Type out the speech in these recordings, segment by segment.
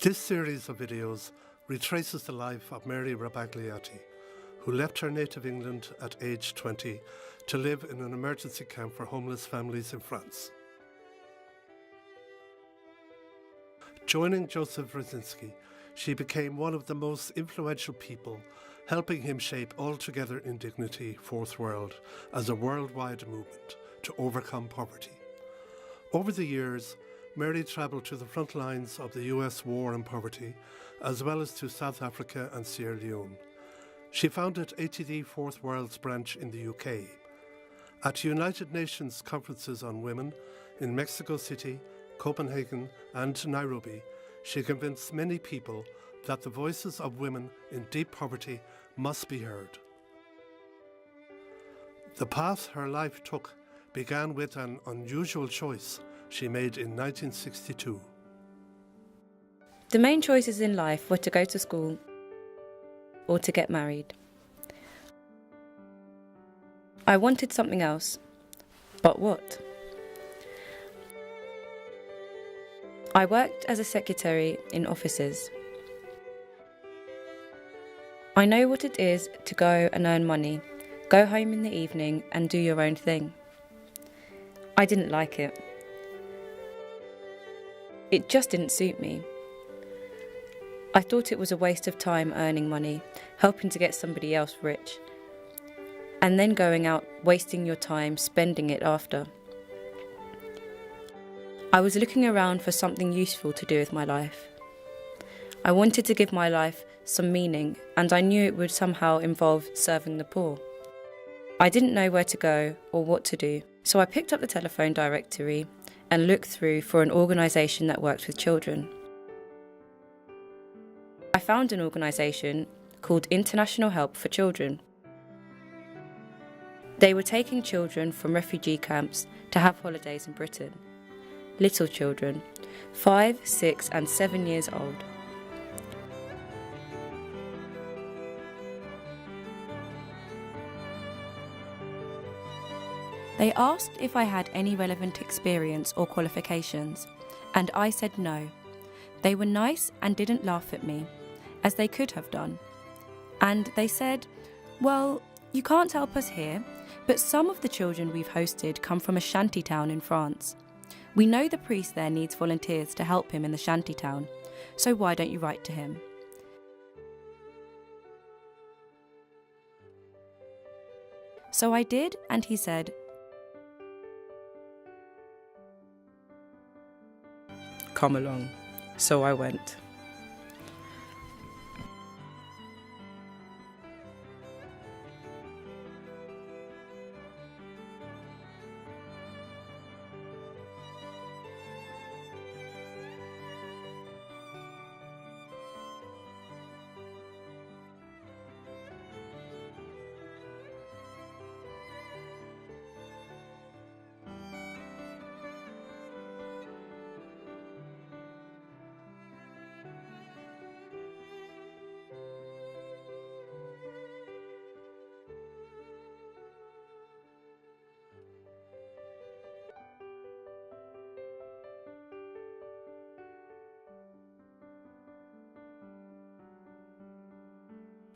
This series of videos retraces the life of Mary Rabagliati, who left her native England at age 20 to live in an emergency camp for homeless families in France. Joining Joseph Brzezinski, she became one of the most influential people, helping him shape Altogether in Dignity Fourth World as a worldwide movement to overcome poverty. Over the years, Mary travelled to the front lines of the US war on poverty, as well as to South Africa and Sierra Leone. She founded ATD Fourth World's branch in the UK. At United Nations conferences on women in Mexico City, Copenhagen and Nairobi, she convinced many people that the voices of women in deep poverty must be heard. The path her life took began with an unusual choice she made in 1962. The main choices in life were to go to school or to get married. I wanted something else, but what? I worked as a secretary in offices. I know what it is to go and earn money, go home in the evening and do your own thing. I didn't like it. It just didn't suit me. I thought it was a waste of time earning money, helping to get somebody else rich, and then going out, wasting your time, spending it after. I was looking around for something useful to do with my life. I wanted to give my life some meaning, and I knew it would somehow involve serving the poor. I didn't know where to go or what to do, so I picked up the telephone directory and looked through for an organisation that worked with children. I found an organisation called International Help for Children. They were taking children from refugee camps to have holidays in Britain. Little children, 5, 6 and 7 years old. They asked if I had any relevant experience or qualifications, and I said no. They were nice and didn't laugh at me, as they could have done. And they said, well, you can't help us here, but some of the children we've hosted come from a shanty town in France. We know the priest there needs volunteers to help him in the shanty town, so why don't you write to him? So I did, and he said, come along. So I went.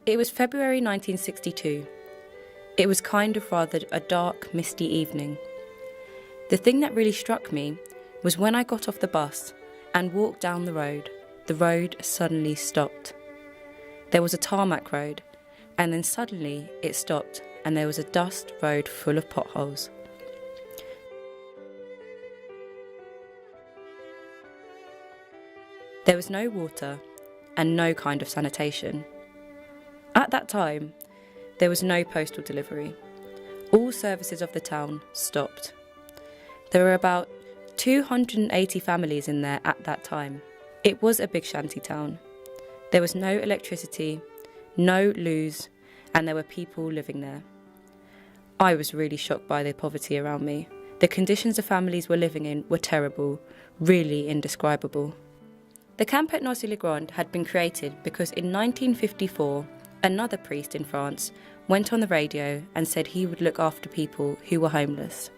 It was February 1962. It was kind of rather a dark, misty evening. The thing that really struck me was when I got off the bus and walked down the road suddenly stopped. There was a tarmac road, and then suddenly it stopped and there was a dust road full of potholes. There was no water and no kind of sanitation. At that time, there was no postal delivery. All services of the town stopped. There were about 280 families in there at that time. It was a big shanty town. There was no electricity, no loos, and there were people living there. I was really shocked by the poverty around me. The conditions the families were living in were terrible, really indescribable. The camp at Noisy-le-Grand had been created because in 1954, another priest in France went on the radio and said he would look after people who were homeless.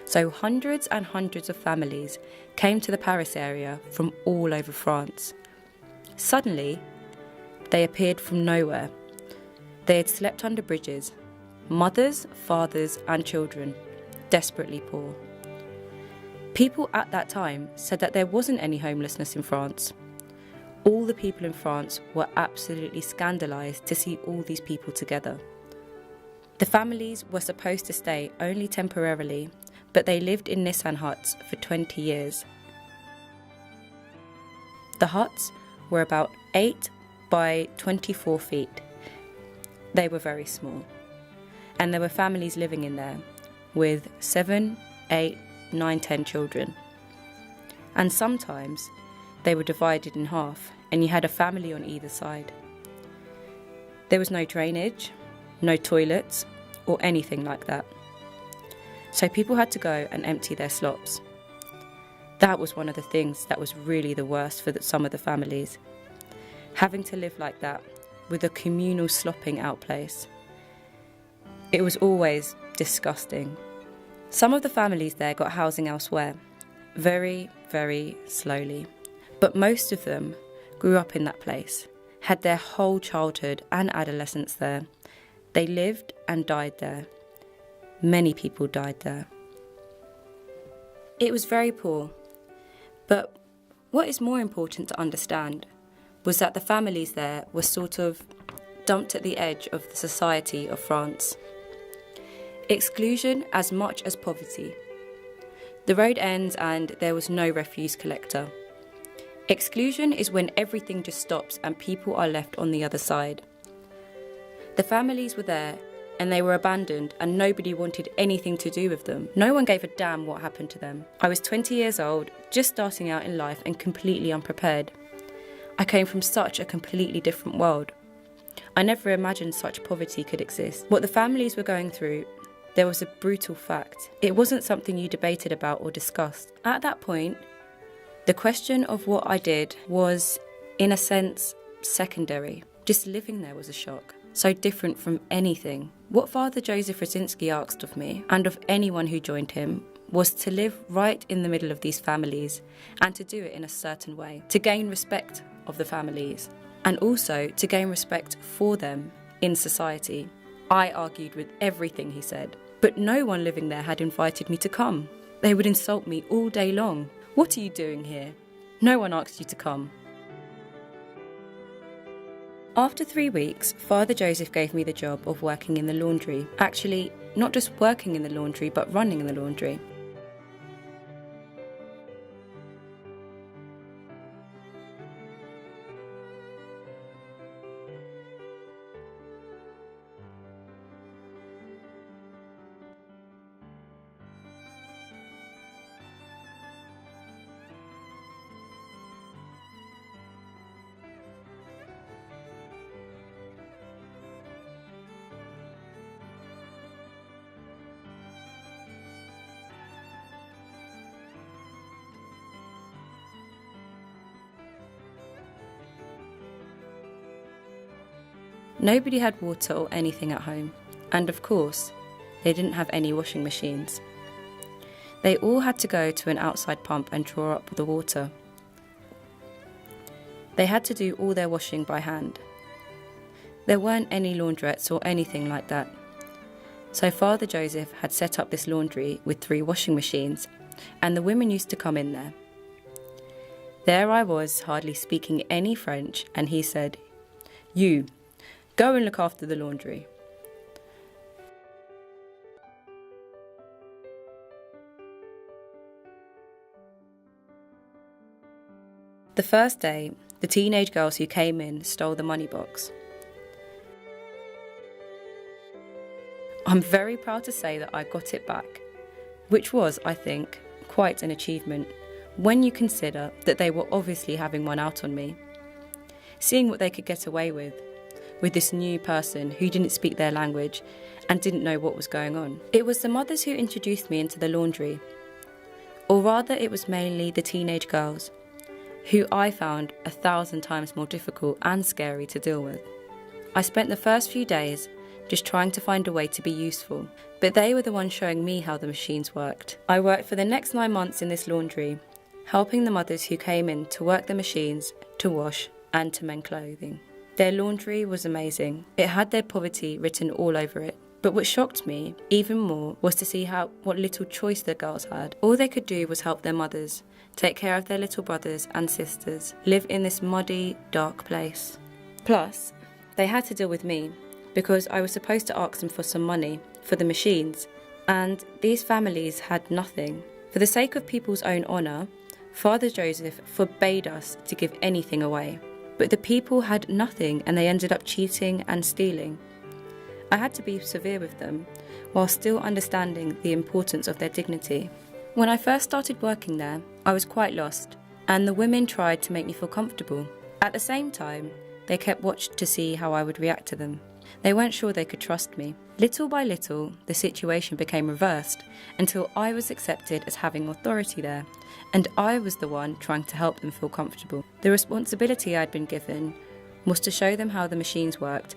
So hundreds and hundreds of families came to the Paris area from all over France. Suddenly, they appeared from nowhere. They had slept under bridges, mothers, fathers and children, desperately poor. People at that time said that there wasn't any homelessness in France. All the people in France were absolutely scandalised to see all these people together. The families were supposed to stay only temporarily, but they lived in Nissan huts for 20 years. The huts were about 8 by 24 feet. They were very small. And there were families living in there with 7, 8, 9, 10 children. And sometimes they were divided in half and you had a family on either side. There was no drainage, no toilets or anything like that. So people had to go and empty their slops. That was one of the things that was really the worst for some of the families. Having to live like that with a communal slopping out place. It was always disgusting. Some of the families there got housing elsewhere, very, very slowly. But most of them grew up in that place, had their whole childhood and adolescence there. They lived and died there. Many people died there. It was very poor, but what is more important to understand was that the families there were sort of dumped at the edge of the society of France. Exclusion as much as poverty. The road ends and there was no refuse collector. Exclusion is when everything just stops and people are left on the other side. The families were there and they were abandoned and nobody wanted anything to do with them. No one gave a damn what happened to them. I was 20 years old, just starting out in life and completely unprepared. I came from such a completely different world. I never imagined such poverty could exist. What the families were going through, there was a brutal fact. It wasn't something you debated about or discussed. At that point, the question of what I did was, in a sense, secondary. Just living there was a shock. So different from anything. What Father Joseph Rosinski asked of me, and of anyone who joined him, was to live right in the middle of these families and to do it in a certain way, to gain respect of the families, and also to gain respect for them in society. I argued with everything he said, but no one living there had invited me to come. They would insult me all day long. What are you doing here? No one asked you to come. After 3 weeks, Father Joseph gave me the job of working in the laundry. Actually, not just working in the laundry, but running the laundry. Nobody had water or anything at home, and of course, they didn't have any washing machines. They all had to go to an outside pump and draw up the water. They had to do all their washing by hand. There weren't any laundrettes or anything like that. So Father Joseph had set up this laundry with 3 washing machines, and the women used to come in there. There I was, hardly speaking any French, and he said, "You, go and look after the laundry." The first day, the teenage girls who came in stole the money box. I'm very proud to say that I got it back, which was, I think, quite an achievement when you consider that they were obviously having one out on me. Seeing what they could get away with this new person who didn't speak their language and didn't know what was going on. It was the mothers who introduced me into the laundry, or rather it was mainly the teenage girls, who I found 1,000 times more difficult and scary to deal with. I spent the first few days just trying to find a way to be useful, but they were the ones showing me how the machines worked. I worked for the next 9 months in this laundry, helping the mothers who came in to work the machines, to wash and to mend clothing. Their laundry was amazing. It had their poverty written all over it. But what shocked me even more was to see what little choice the girls had. All they could do was help their mothers, take care of their little brothers and sisters, live in this muddy, dark place. Plus, they had to deal with me because I was supposed to ask them for some money for the machines, and these families had nothing. For the sake of people's own honour, Father Joseph forbade us to give anything away. But the people had nothing and they ended up cheating and stealing. I had to be severe with them, while still understanding the importance of their dignity. When I first started working there, I was quite lost, and the women tried to make me feel comfortable. At the same time, they kept watch to see how I would react to them. They weren't sure they could trust me. Little by little, the situation became reversed, until I was accepted as having authority there, and I was the one trying to help them feel comfortable. The responsibility I'd been given was to show them how the machines worked,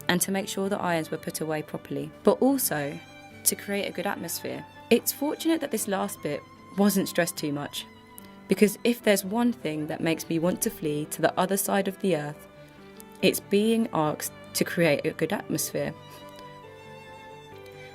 and to make sure the irons were put away properly, but also to create a good atmosphere. It's fortunate that this last bit wasn't stressed too much, because if there's one thing that makes me want to flee to the other side of the earth, it's being asked to create a good atmosphere.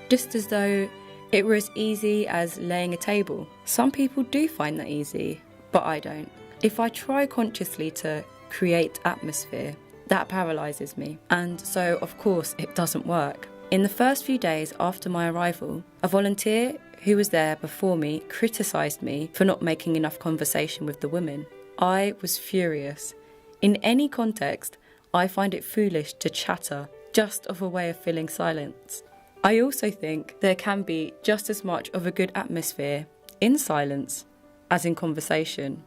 Just as though it were as easy as laying a table. Some people do find that easy, but I don't. If I try consciously to create atmosphere, that paralyses me, and so of course it doesn't work. In the first few days after my arrival, a volunteer who was there before me criticised me for not making enough conversation with the women. I was furious. In any context, I find it foolish to chatter, just of a way of filling silence. I also think there can be just as much of a good atmosphere in silence as in conversation,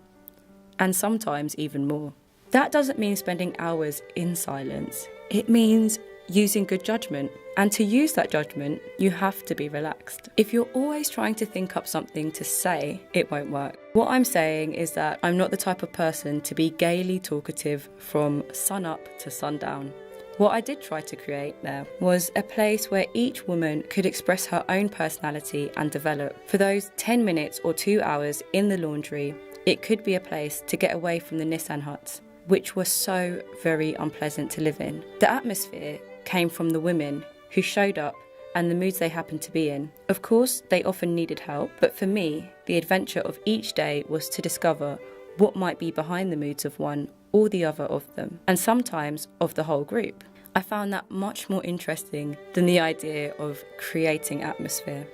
and sometimes even more. That doesn't mean spending hours in silence. It means using good judgment. And to use that judgment, you have to be relaxed. If you're always trying to think up something to say, it won't work. What I'm saying is that I'm not the type of person to be gaily talkative from sun up to sundown. What I did try to create there was a place where each woman could express her own personality and develop. For those 10 minutes or 2 hours in the laundry, it could be a place to get away from the Nissan huts, which were so very unpleasant to live in. The atmosphere came from the women who showed up and the moods they happened to be in. Of course, they often needed help, but for me, the adventure of each day was to discover what might be behind the moods of one or the other of them, and sometimes of the whole group. I found that much more interesting than the idea of creating atmosphere.